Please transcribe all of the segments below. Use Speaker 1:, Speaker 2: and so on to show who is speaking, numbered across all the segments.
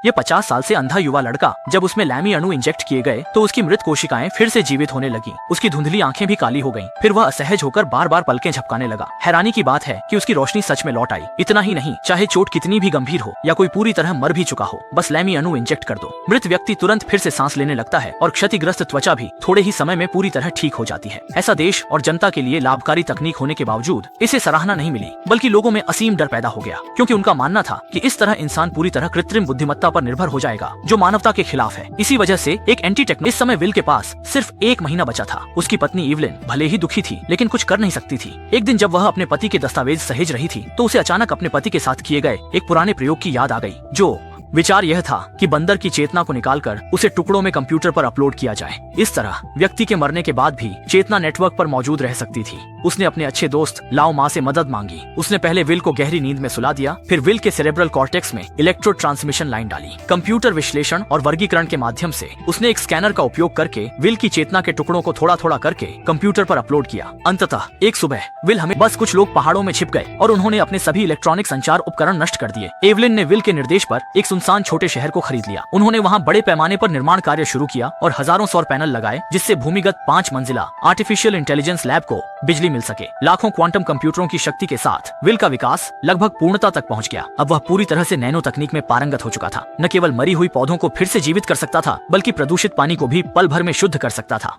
Speaker 1: ये 50 साल से अंधा युवा लड़का जब उसमें लैमी अणु इंजेक्ट किए गए तो उसकी मृत कोशिकाएं फिर से जीवित होने लगी। उसकी धुंधली आंखें भी काली हो गईं। फिर वह असहज होकर बार बार पलकें झपकाने लगा। हैरानी की बात है कि उसकी रोशनी सच में लौट आई। इतना ही नहीं, चाहे चोट कितनी भी गंभीर हो या कोई पूरी तरह मर भी चुका हो, बस लैमी अणु इंजेक्ट कर दो, मृत व्यक्ति तुरंत फिर से सांस लेने लगता है और क्षतिग्रस्त त्वचा भी थोड़े ही समय में पूरी तरह ठीक हो जाती है। ऐसा देश और जनता के लिए लाभकारी तकनीक होने के बावजूद इसे सराहना नहीं मिली, बल्कि लोगों में असीम डर पैदा हो गया, क्योंकि उनका मानना था कि इस तरह इंसान पूरी तरह कृत्रिम बुद्धिमत्ता पर निर्भर हो जाएगा जो मानवता के खिलाफ है। इसी वजह से एक एंटी टेक्नो इस समय विल के पास सिर्फ 1 महीना बचा था। उसकी पत्नी इवलिन भले ही दुखी थी लेकिन कुछ कर नहीं सकती थी। एक दिन जब वह अपने पति के दस्तावेज सहेज रही थी तो उसे अचानक अपने पति के साथ किए गए एक पुराने प्रयोग की याद आ गई। जो विचार यह था कि बंदर की चेतना को निकालकर उसे टुकड़ों में कंप्यूटर पर अपलोड किया जाए। इस तरह व्यक्ति के मरने के बाद भी चेतना नेटवर्क पर मौजूद रह सकती थी। उसने अपने अच्छे दोस्त लाओ मा से मदद मांगी। उसने पहले विल को गहरी नींद में सुला दिया, फिर विल के सेरेब्रल कॉर्टेक्स में इलेक्ट्रो ट्रांसमिशन लाइन डाली। कंप्यूटर विश्लेषण और वर्गीकरण के माध्यम से उसने एक स्कैनर का उपयोग करके विल की चेतना के टुकड़ों को थोड़ा थोड़ा करके कंप्यूटर पर अपलोड किया। अंततः एक सुबह विल हमें बस कुछ लोग पहाड़ों में छिप गए और उन्होंने अपने सभी इलेक्ट्रॉनिक संचार उपकरण नष्ट कर दिए। एवलिन ने विल के निर्देश पर एक सुनसान छोटे शहर को खरीद लिया। उन्होंने वहां बड़े पैमाने पर निर्माण कार्य शुरू किया और हजारों सौर पैनल लगाए जिससे भूमिगत 5 मंजिला आर्टिफिशियल इंटेलिजेंस लैब को बिजली मिल सके। लाखों क्वांटम कंप्यूटरों की शक्ति के साथ विल का विकास लगभग पूर्णता तक पहुंच गया। अब वह पूरी तरह से नैनो तकनीक में पारंगत हो चुका था। न केवल मरी हुई पौधों को फिर से जीवित कर सकता था, बल्कि प्रदूषित पानी को भी पल भर में शुद्ध कर सकता था।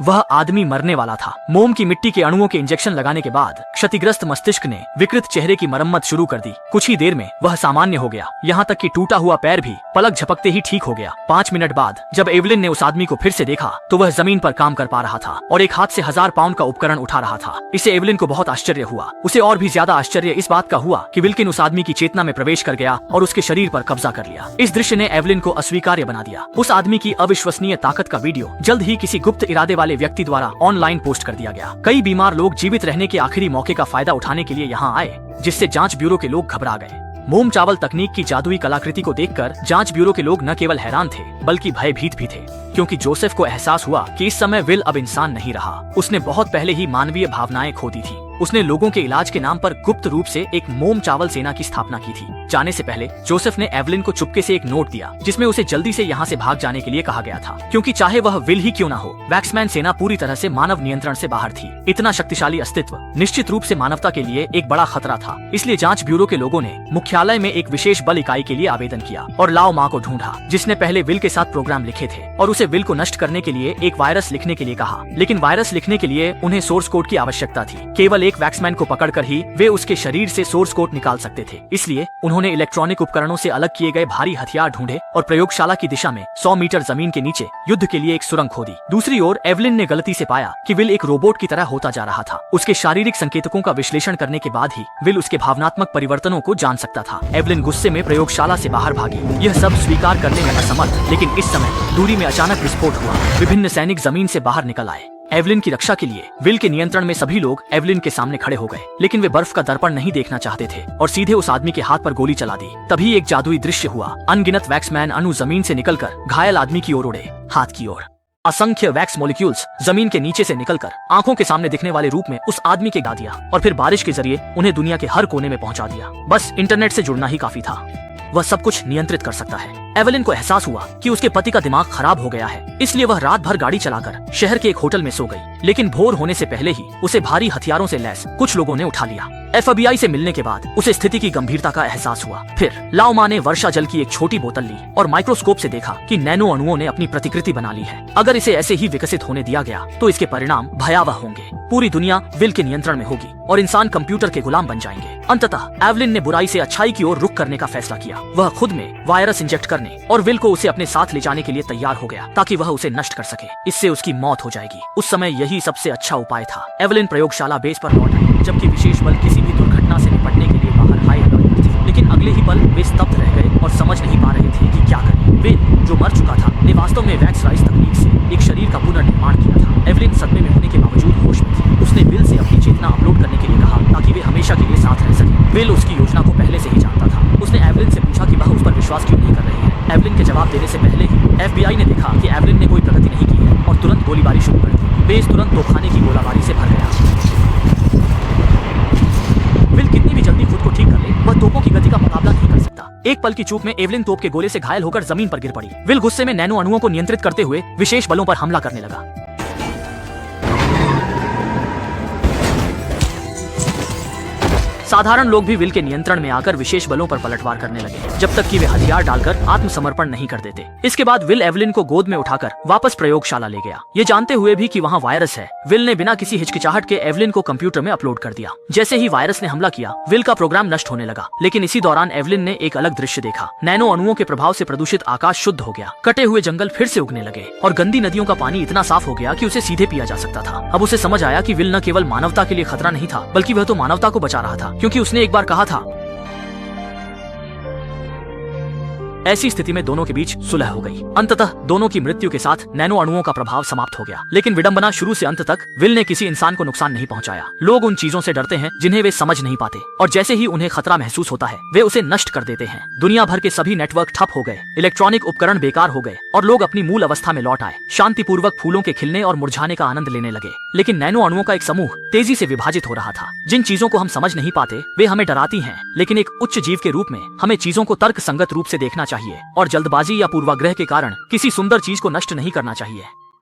Speaker 1: वह आदमी मरने वाला था। मोम की मिट्टी के अणुओं के इंजेक्शन लगाने के बाद क्षतिग्रस्त मस्तिष्क ने विकृत चेहरे की मरम्मत शुरू कर दी। कुछ ही देर में वह सामान्य हो गया, यहाँ तक कि टूटा हुआ पैर भी पलक झपकते ही ठीक हो गया। 5 मिनट बाद जब एवलिन ने उस आदमी को फिर से देखा तो वह जमीन पर काम कर पा रहा था और एक हाथ से 1000 पाउंड का उपकरण उठा रहा था। इसे एवलिन को बहुत आश्चर्य हुआ। उसे और भी ज्यादा आश्चर्य इस बात का हुआ कि विल्किन उस आदमी की चेतना में प्रवेश कर गया और उसके शरीर पर कब्जा कर लिया। इस दृश्य ने एवलिन को अस्वीकार्य बना दिया। उस आदमी की अविश्वसनीय ताकत का वीडियो जल्द ही किसी गुप्त इरादे वाले व्यक्ति द्वारा ऑनलाइन पोस्ट कर दिया गया। कई बीमार लोग जीवित रहने के आखिरी मौके का फायदा उठाने के लिए यहाँ आए, जिससे जांच ब्यूरो के लोग घबरा गए। मोम चावल तकनीक की जादुई कलाकृति को देखकर जांच ब्यूरो के लोग न केवल हैरान थे बल्कि भयभीत भी थे, क्योंकि जोसेफ को एहसास हुआ कि इस समय विल अब इंसान नहीं रहा। उसने बहुत पहले ही मानवीय भावनाएं खो दी थी। उसने लोगों के इलाज के नाम पर गुप्त रूप से एक मोम चावल सेना की स्थापना की थी। जाने से पहले जोसेफ ने एवलिन को चुपके से एक नोट दिया जिसमें उसे जल्दी से यहाँ से भाग जाने के लिए कहा गया था, क्योंकि चाहे वह विल ही क्यों ना हो, वैक्समैन सेना पूरी तरह से मानव नियंत्रण से बाहर थी। इतना शक्तिशाली अस्तित्व निश्चित रूप से मानवता के लिए एक बड़ा खतरा था। इसलिए जांच ब्यूरो के लोगों ने मुख्यालय में एक विशेष बल इकाई के लिए आवेदन किया और लाओ मा को ढूंढा, जिसने पहले विल के साथ प्रोग्राम लिखे थे, और उसे विल को नष्ट करने के लिए एक वायरस लिखने के लिए कहा। लेकिन वायरस लिखने के लिए उन्हें सोर्स कोड की आवश्यकता थी। केवल एक वैक्समैन को पकड़कर ही वे उसके शरीर से सोर्स कोड निकाल सकते थे। इसलिए उन्होंने इलेक्ट्रॉनिक उपकरणों से अलग किए गए भारी हथियार ढूंढे और प्रयोगशाला की दिशा में 100 मीटर जमीन के नीचे युद्ध के लिए एक सुरंग खोदी। दूसरी ओर एवलिन ने गलती से पाया कि विल एक रोबोट की तरह होता जा रहा था। उसके शारीरिक संकेतकों का विश्लेषण करने के बाद ही विल उसके भावनात्मक परिवर्तनों को जान सकता था। एवलिन गुस्से में प्रयोगशाला से बाहर भागी, यह सब स्वीकार करने में असमर्थ। लेकिन इस समय दूरी में अचानक विस्फोट हुआ। विभिन्न सैनिक जमीन से बाहर निकल आए। एवलिन की रक्षा के लिए विल के नियंत्रण में सभी लोग एवलिन के सामने खड़े हो गए, लेकिन वे बर्फ का दर्पण नहीं देखना चाहते थे और सीधे उस आदमी के हाथ पर गोली चला दी। तभी एक जादुई दृश्य हुआ। अनगिनत वैक्समैन अणु जमीन से निकलकर घायल आदमी की ओर उड़े, हाथ की ओर। असंख्य वैक्स मॉलिक्यूल्स जमीन के नीचे से निकलकर आंखों के सामने दिखने वाले रूप में उस आदमी के गा दिया और फिर बारिश के जरिए उन्हें दुनिया के हर कोने में पहुंचा दिया। बस इंटरनेट से जुड़ना ही काफी था। वह सब कुछ नियंत्रित कर सकता है। एवलिन को एहसास हुआ कि उसके पति का दिमाग खराब हो गया है, इसलिए वह रात भर गाड़ी चलाकर शहर के एक होटल में सो गई। लेकिन भोर होने से पहले ही उसे भारी हथियारों से लैस कुछ लोगों ने उठा लिया। FBI से मिलने के बाद उसे स्थिति की गंभीरता का एहसास हुआ। फिर लाओ मा ने वर्षा जल की एक छोटी बोतल ली और माइक्रोस्कोप से देखा कि नैनो अणुओं ने अपनी प्रतिकृति बना ली है। अगर इसे ऐसे ही विकसित होने दिया गया तो इसके परिणाम भयावह होंगे। पूरी दुनिया विल के नियंत्रण में होगी और इंसान कंप्यूटर के गुलाम बन जाएंगे। अंततः एवलिन ने बुराई से अच्छाई की ओर रुख करने का फैसला किया। वह खुद में वायरस इंजेक्ट करने और विल को उसे अपने साथ ले जाने के लिए तैयार हो गया ताकि वह उसे नष्ट कर सके। इससे उसकी मौत हो जाएगी। उस समय यही सबसे अच्छा उपाय था। एवलिन प्रयोगशाला बेस पर लौट आई, जबकि विशेष बल किसी भी दुर्घटना से निपटने के लिए बाहर हाई अलर्ट पर थे। लेकिन अगले ही पल वे स्तब्ध रह गए और समझ नहीं पा रहे थे कि क्या करें। विल, जो मर चुका था, ने वास्तव में वैक्स राइज तकनीक से एक शरीर का पुनर्निर्माण किया था। एवलिन सदमे में होने के बावजूद होश में थी। उसने विल से अपनी चेतना अपलोड करने के लिए कहा ताकि वे हमेशा के लिए साथ रह सके। विल उसकी योजना को पहले से ही जानता था। उसने एवलिन से पूछा कि वह उस पर विश्वास क्यों नहीं कर रही है। एवलिन के जवाब देने से पहले ही FBI ने देखा कि एवलिन ने कोई प्रगति नहीं की है और तुरंत गोलीबारी शुरू कर दी। बेस तुरंत तोपखाने की गोलाबारी से भर गया। विल कितनी भी जल्दी खुद को ठीक कर ले, वह तोपों की गति का मुकाबला नहीं कर सकता। सकता। एक पल की चूक में एवलिन तोप के गोले से घायल होकर जमीन पर गिर पड़ी। विल गुस्से में नैनो अणुओं को नियंत्रित करते हुए विशेष बलों पर हमला करने लगा। साधारण लोग भी विल के नियंत्रण में आकर विशेष बलों पर पलटवार करने लगे, जब तक कि वे हथियार डालकर आत्मसमर्पण नहीं कर देते। इसके बाद विल एवलिन को गोद में उठाकर वापस प्रयोगशाला ले गया, ये जानते हुए भी कि वहाँ वायरस है। विल ने बिना किसी हिचकिचाहट के एवलिन को कंप्यूटर में अपलोड कर दिया। जैसे ही वायरस ने हमला किया, विल का प्रोग्राम नष्ट होने लगा। लेकिन इसी दौरान एवलिन ने एक अलग दृश्य देखा। नैनो अणुओं के प्रभाव से प्रदूषित आकाश शुद्ध हो गया, कटे हुए जंगल फिर से उगने लगे और गंदी नदियों का पानी इतना साफ हो गया कि उसे सीधे पिया जा सकता था। अब उसे समझ आया कि विल न केवल मानवता के लिए खतरा नहीं था, बल्कि वह तो मानवता को बचा रहा था, क्योंकि उसने एक बार कहा था। ऐसी स्थिति में दोनों के बीच सुलह हो गई। अंततः दोनों की मृत्यु के साथ नैनो अणुओं का प्रभाव समाप्त हो गया। लेकिन विडंबना, शुरू से अंत तक विल ने किसी इंसान को नुकसान नहीं पहुंचाया। लोग उन चीजों से डरते हैं जिन्हें वे समझ नहीं पाते, और जैसे ही उन्हें खतरा महसूस होता है वे उसे नष्ट कर देते हैं। दुनिया भर के सभी नेटवर्क ठप हो गए, इलेक्ट्रॉनिक उपकरण बेकार हो गए और लोग अपनी मूल अवस्था में लौट आए, शांतिपूर्वक फूलों के खिलने और मुरझाने का आनंद लेने लगे। लेकिन नैनो अणुओं का एक समूह तेजी से विभाजित हो रहा था। जिन चीजों को हम समझ नहीं पाते वे हमें डराती हैं, लेकिन एक उच्च जीव के रूप में हमें चीजों को तर्क संगत रूप से देखना चाहिए और जल्दबाजी या पूर्वाग्रह के कारण किसी सुंदर चीज को नष्ट नहीं करना चाहिए।